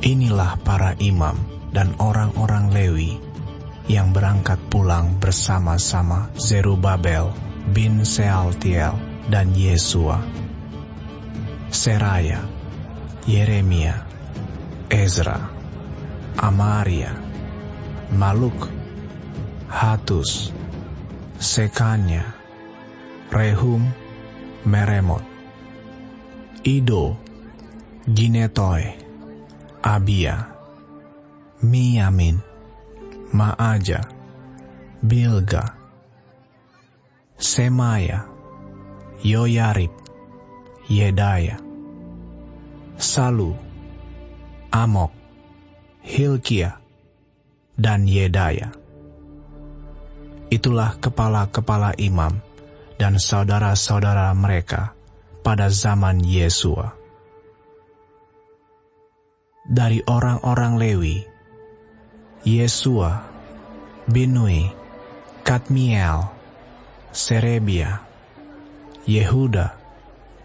Inilah para imam dan orang-orang Lewi yang berangkat pulang bersama-sama Zerubabel bin Sealtiel dan Yesua, Seraya, Yeremia, Ezra, Amaria, Maluk, Hatus, Sekanya, Rehum, Meremot, Ido, Ginetoy, Abia, Miyamin, Maaja, Bilga, Semaya, Yoyarib, Yedaya, Salu, Amok, Hilkia, dan Yedaya. Itulah kepala-kepala imam dan saudara-saudara mereka pada zaman Yesua. Dari orang-orang Lewi, Yesua, Binui, Kadmiel, Serebia, Yehuda,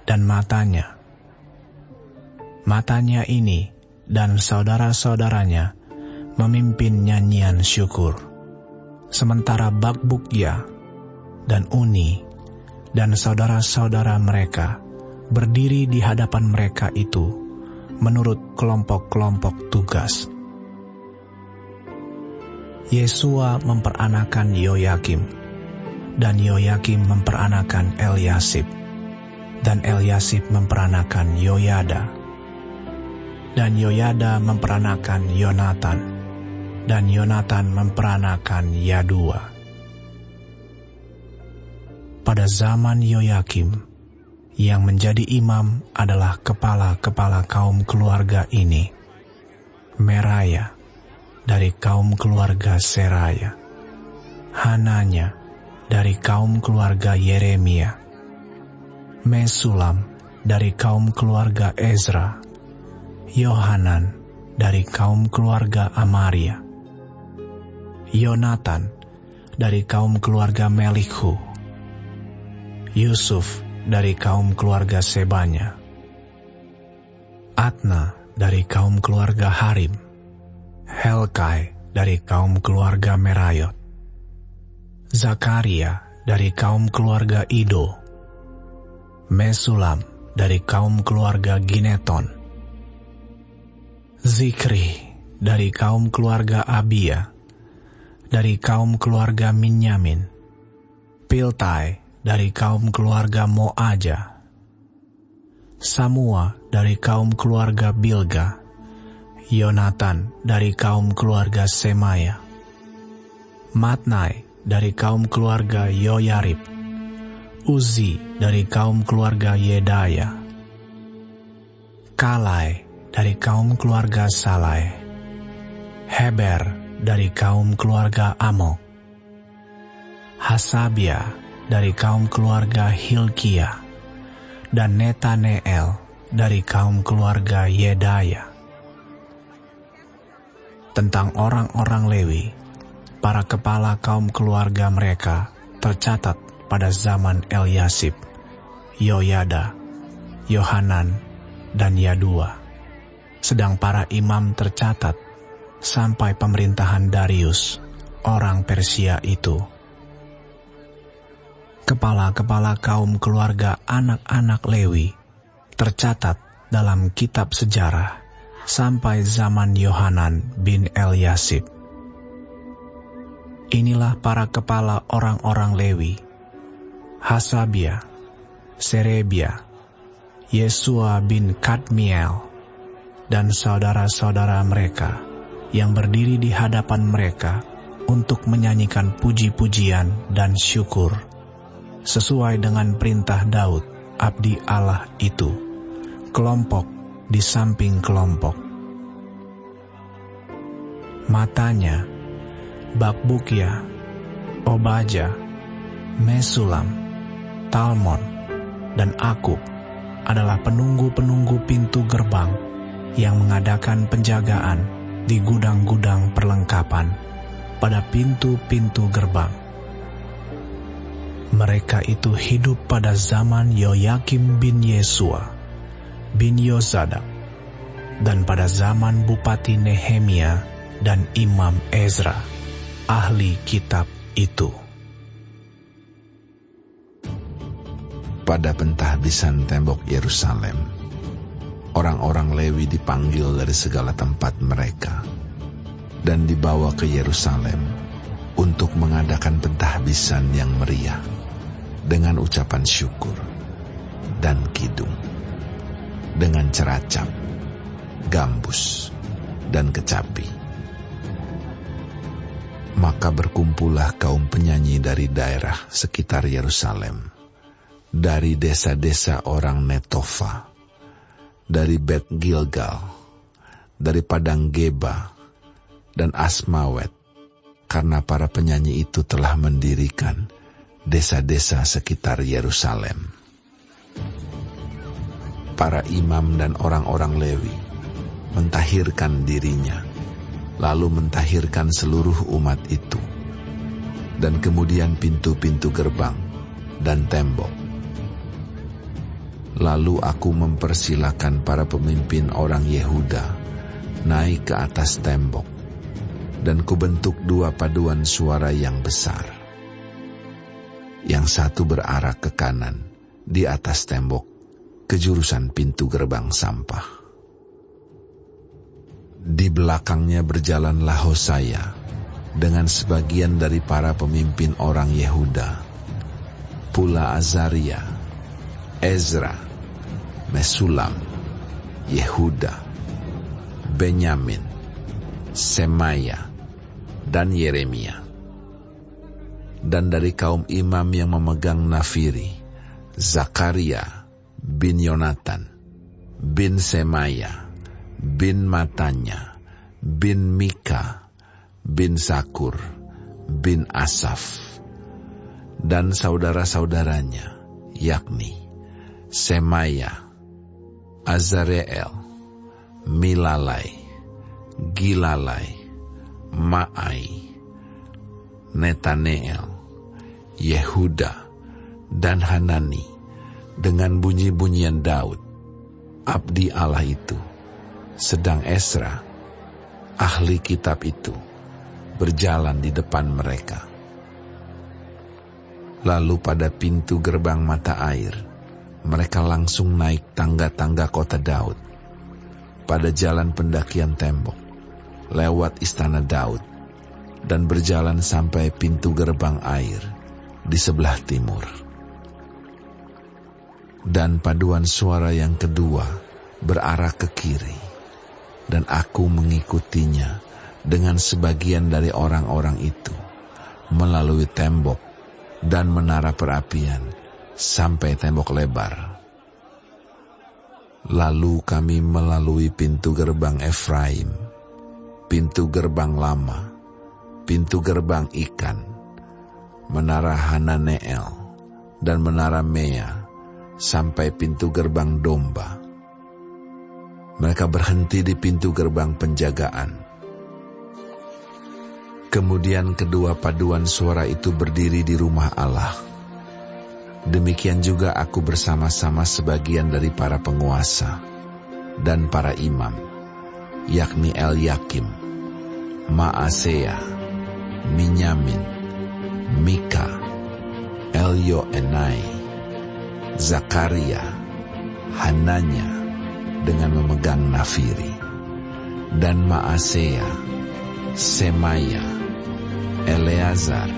dan Matanya. Matanya ini dan saudara-saudaranya memimpin nyanyian syukur, sementara Bakbukya dan Uni dan saudara-saudara mereka berdiri di hadapan mereka itu menurut kelompok-kelompok tugas. Yesua memperanakan Yoyakim, dan Yoyakim memperanakan Eliasib, dan Eliasib memperanakan Yoyada, dan Yoyada memperanakan Yonatan, dan Yonatan memperanakan Yadua. Pada zaman Yoyakim, yang menjadi imam adalah kepala-kepala kaum keluarga ini: Meraya dari kaum keluarga Seraya, Hananya dari kaum keluarga Yeremia, Mesulam dari kaum keluarga Ezra, Yohanan dari kaum keluarga Amaria, Yonatan dari kaum keluarga Melikhu, Yusuf dari kaum keluarga Sebanya, Atna dari kaum keluarga Harim, Helkai dari kaum keluarga Merayot, Zakaria dari kaum keluarga Ido, Mesulam dari kaum keluarga Gineton, Zikri dari kaum keluarga Abia, dari kaum keluarga Minyamin, Piltai dari kaum keluarga Moaja, Samua dari kaum keluarga Bilga, Yonatan dari kaum keluarga Semaya, Matnai dari kaum keluarga Yoyarib, Uzi dari kaum keluarga Yedaya, Kalai dari kaum keluarga Salai, Heber dari kaum keluarga Amok, Hasabia dari kaum keluarga Hilkia, dan Netaneel dari kaum keluarga Yedaya. Tentang orang-orang Lewi, para kepala kaum keluarga mereka tercatat pada zaman Eliasib, Yoyada, Yohanan, dan Yadua, sedang para imam tercatat sampai pemerintahan Darius, orang Persia itu. Kepala-kepala kaum keluarga anak-anak Lewi tercatat dalam kitab sejarah sampai zaman Yohanan bin Eliasib. Inilah para kepala orang-orang Lewi: Hasabia, Serebia, Yesua bin Kadmiel, dan saudara-saudara mereka yang berdiri di hadapan mereka untuk menyanyikan puji-pujian dan syukur, sesuai dengan perintah Daud, abdi Allah itu, kelompok di samping kelompok. Matanya, Bakbukya, Obaja, Mesulam, Talmon, dan Akub adalah penunggu-penunggu pintu gerbang yang mengadakan penjagaan di gudang-gudang perlengkapan pada pintu-pintu gerbang. Mereka itu hidup pada zaman Yoyakim bin Yesua, bin Yozadak, dan pada zaman Bupati Nehemia dan Imam Ezra, ahli kitab itu. Pada pentahbisan tembok Yerusalem, orang-orang Lewi dipanggil dari segala tempat mereka dan dibawa ke Yerusalem untuk mengadakan pentahbisan yang meriah dengan ucapan syukur dan kidung, dengan ceracap, gambus, dan kecapi. Maka berkumpullah kaum penyanyi dari daerah sekitar Yerusalem, dari desa-desa orang Netofa, dari Bet Gilgal, dari Padang Geba, dan Asmawet, karena para penyanyi itu telah mendirikan desa-desa sekitar Yerusalem. Para imam dan orang-orang Lewi mentahirkan dirinya, lalu mentahirkan seluruh umat itu, dan kemudian pintu-pintu gerbang dan tembok. Lalu aku mempersilakan para pemimpin orang Yehuda naik ke atas tembok, dan kubentuk dua paduan suara yang besar. Yang satu berarah ke kanan di atas tembok ke jurusan pintu gerbang sampah. Di belakangnya berjalanlah Hosea dengan sebagian dari para pemimpin orang Yehuda, pula Azaria, Ezra, Mesulam, Yehuda, Benyamin, Semaya, dan Yeremia. Dan dari kaum imam yang memegang nafiri, Zakaria bin Yonatan, bin Semaya, bin Matanya, bin Mika, bin Sakur, bin Asaf, dan saudara-saudaranya, yakni Semaya, Azareel, Milalai, Gilalai, Ma'ai, Netaneel, Yehuda, dan Hanani, dengan bunyi-bunyian Daud, abdi Allah itu, sedang Esra, ahli kitab itu, berjalan di depan mereka. Lalu pada pintu gerbang mata air, mereka langsung naik tangga-tangga kota Daud, pada jalan pendakian tembok, lewat istana Daud, dan berjalan sampai pintu gerbang air di sebelah timur. Dan paduan suara yang kedua berarah ke kiri, dan aku mengikutinya dengan sebagian dari orang-orang itu, melalui tembok dan menara perapian sampai tembok lebar. Lalu kami melalui pintu gerbang Efraim, pintu gerbang lama, pintu gerbang ikan, menara Hananeel, dan menara Mea, sampai pintu gerbang domba. Mereka berhenti di pintu gerbang penjagaan. Kemudian kedua paduan suara itu berdiri di rumah Allah. Demikian juga aku bersama-sama sebagian dari para penguasa dan para imam, yakni Elyakim, Maasea, Minyamin, Mika, Elyoenai, Zakaria, Hananya, dengan memegang nafiri, dan Maasea, Semaya, Eleazar,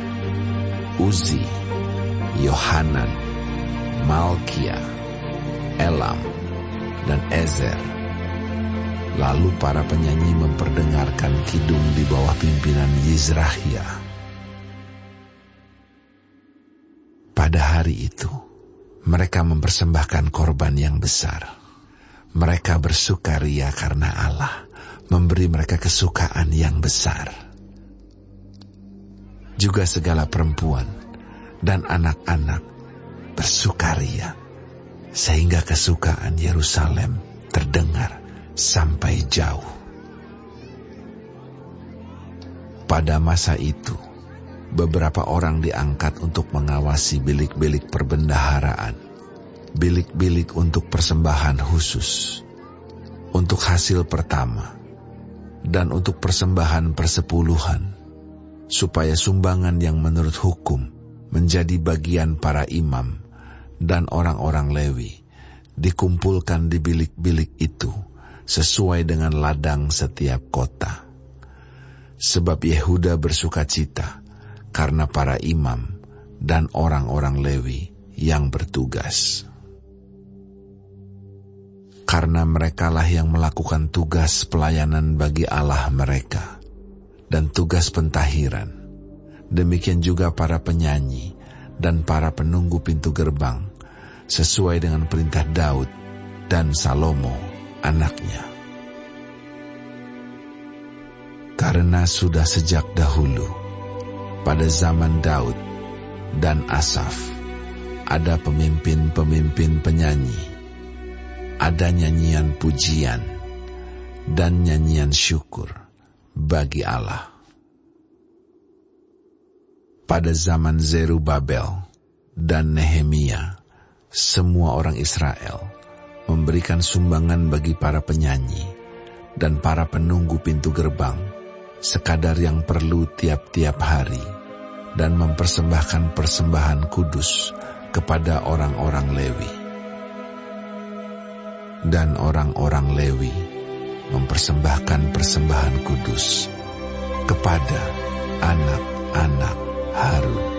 Uzi, Yohanan, Malkia, Elam, dan Ezer. Lalu para penyanyi memperdengarkan kidung di bawah pimpinan Yizrahia. Pada hari itu, mereka mempersembahkan korban yang besar. Mereka bersukaria karena Allah memberi mereka kesukaan yang besar. Juga segala perempuan dan anak-anak bersukaria, sehingga kesukaan Yerusalem terdengar sampai jauh. Pada masa itu, beberapa orang diangkat untuk mengawasi bilik-bilik perbendaharaan, bilik-bilik untuk persembahan khusus. untuk hasil pertama, dan untuk persembahan persepuluhan, supaya sumbangan yang menurut hukum menjadi bagian para imam dan orang-orang Lewi dikumpulkan di bilik-bilik itu sesuai dengan ladang setiap kota. Sebab Yehuda bersukacita karena para imam dan orang-orang Lewi yang bertugas. Karena merekalah yang melakukan tugas pelayanan bagi Allah mereka dan tugas pentahiran. Demikian juga para penyanyi dan para penunggu pintu gerbang, sesuai dengan perintah Daud dan Salomo anaknya. Karena sudah sejak dahulu, pada zaman Daud dan Asaf, ada pemimpin-pemimpin penyanyi, ada nyanyian pujian dan nyanyian syukur bagi Allah. Pada zaman Zerubabel dan Nehemia, semua orang Israel memberikan sumbangan bagi para penyanyi dan para penunggu pintu gerbang, sekadar yang perlu tiap-tiap hari, dan mempersembahkan persembahan kudus kepada orang-orang Lewi. Dan orang-orang Lewi mempersembahkan persembahan kudus kepada anak-anak Harun.